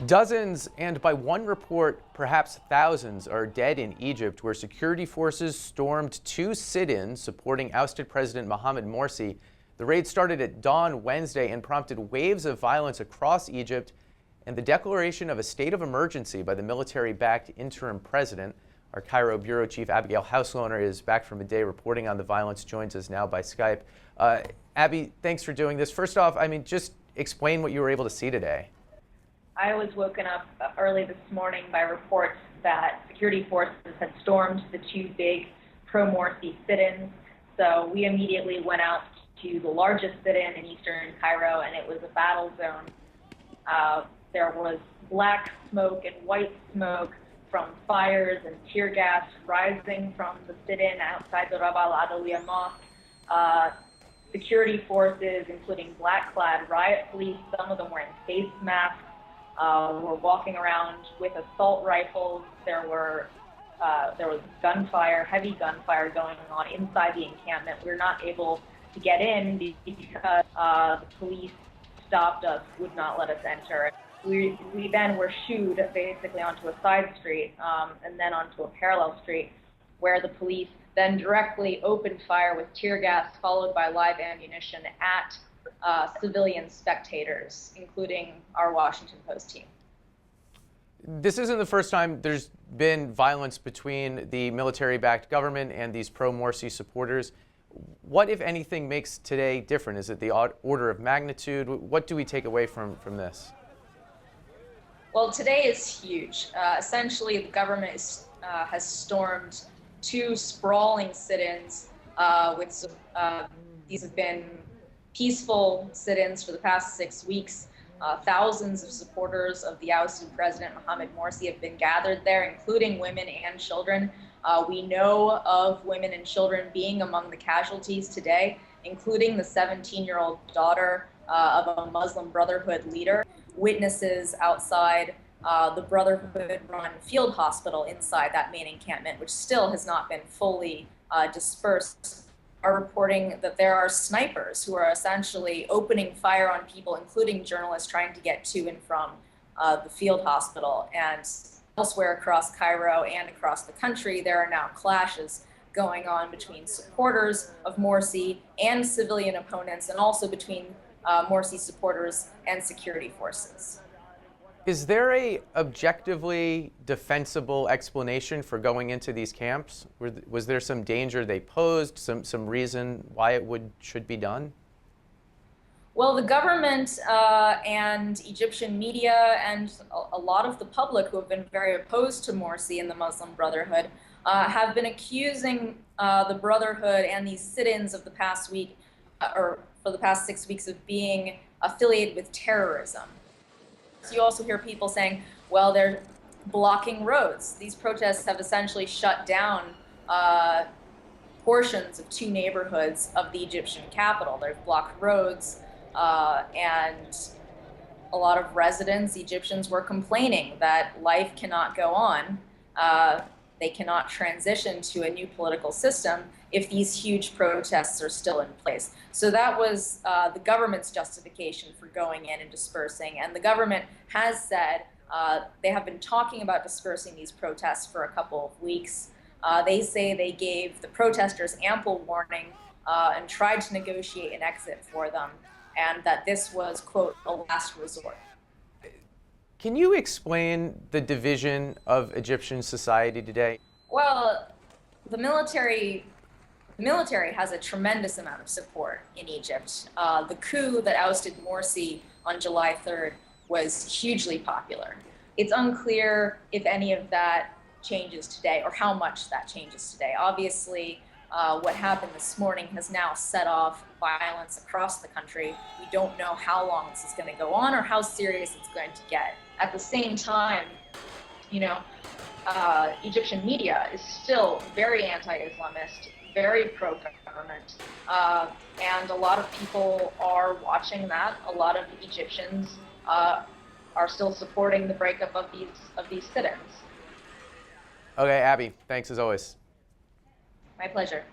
Dozens, and by one report, perhaps thousands, are dead in Egypt, where security forces stormed two sit-ins supporting ousted President Mohamed Morsi. The raid started at dawn Wednesday and prompted waves of violence across Egypt and the declaration of a state of emergency by the military-backed interim president. Our Cairo bureau chief, Abigail Hauslohner, is back from a day reporting on the violence, joins us now by Skype. Abby, thanks for doing this. First off, just explain what you were able to see today. I was woken up early this morning by reports that security forces had stormed the two big pro-Morsi sit-ins. So we immediately went out to the largest sit-in in eastern Cairo, and it was a battle zone. There was black smoke and white smoke from fires and tear gas rising from the sit-in outside the Rabah al-Adawiya Mosque. Security forces, including black-clad riot police, some of them wearing face masks, were walking around with assault rifles. There was gunfire, heavy gunfire going on inside the encampment. We were not able to get in because the police stopped us, would not let us enter. We then were shooed basically onto a side street and then onto a parallel street, where the police then directly opened fire with tear gas, followed by live ammunition at civilian spectators, including our Washington Post team. This isn't the first time there's been violence between the military-backed government and these pro-Morsi supporters. What, if anything, makes today different? Is it the order of magnitude? What do we take away from this? Well, today is huge. Essentially, the government has stormed two sprawling sit-ins. These have been peaceful sit-ins for the past 6 weeks. Thousands of supporters of the ousted President Mohamed Morsi have been gathered there, including women and children. We know of women and children being among the casualties today, including the 17-year-old daughter of a Muslim Brotherhood leader. Witnesses outside the Brotherhood-run field hospital inside that main encampment, which still has not been fully dispersed, are reporting that there are snipers who are essentially opening fire on people, including journalists trying to get to and from the field hospital. And elsewhere across Cairo and across the country, there are now clashes going on between supporters of Morsi and civilian opponents, and also between Morsi supporters and security forces. Is there a objectively defensible explanation for going into these camps? Was there some danger they posed, some reason why it should be done? Well, the government and Egyptian media and a lot of the public who have been very opposed to Morsi and the Muslim Brotherhood have been accusing the Brotherhood and these sit-ins of the past week, or for the past 6 weeks, of being affiliated with terrorism. So you also hear people saying, well, they're blocking roads. These protests have essentially shut down portions of two neighborhoods of the Egyptian capital. They've blocked roads, and a lot of residents, Egyptians, were complaining that life cannot go on. They cannot transition to a new political system if these huge protests are still in place. So that was the government's justification for going in and dispersing. And the government has said they have been talking about dispersing these protests for a couple of weeks. They say they gave the protesters ample warning and tried to negotiate an exit for them, and that this was, quote, a last resort. Can you explain the division of Egyptian society today? Well, the military has a tremendous amount of support in Egypt. The coup that ousted Morsi on July 3rd was hugely popular. It's unclear if any of that changes today or how much that changes today. Obviously, what happened this morning has now set off violence across the country. We don't know how long this is going to go on or how serious it's going to get. At the same time, Egyptian media is still very anti-Islamist, very pro-government, and a lot of people are watching that. A lot of Egyptians are still supporting the breakup of these sit-ins. Okay, Abby, thanks as always. My pleasure.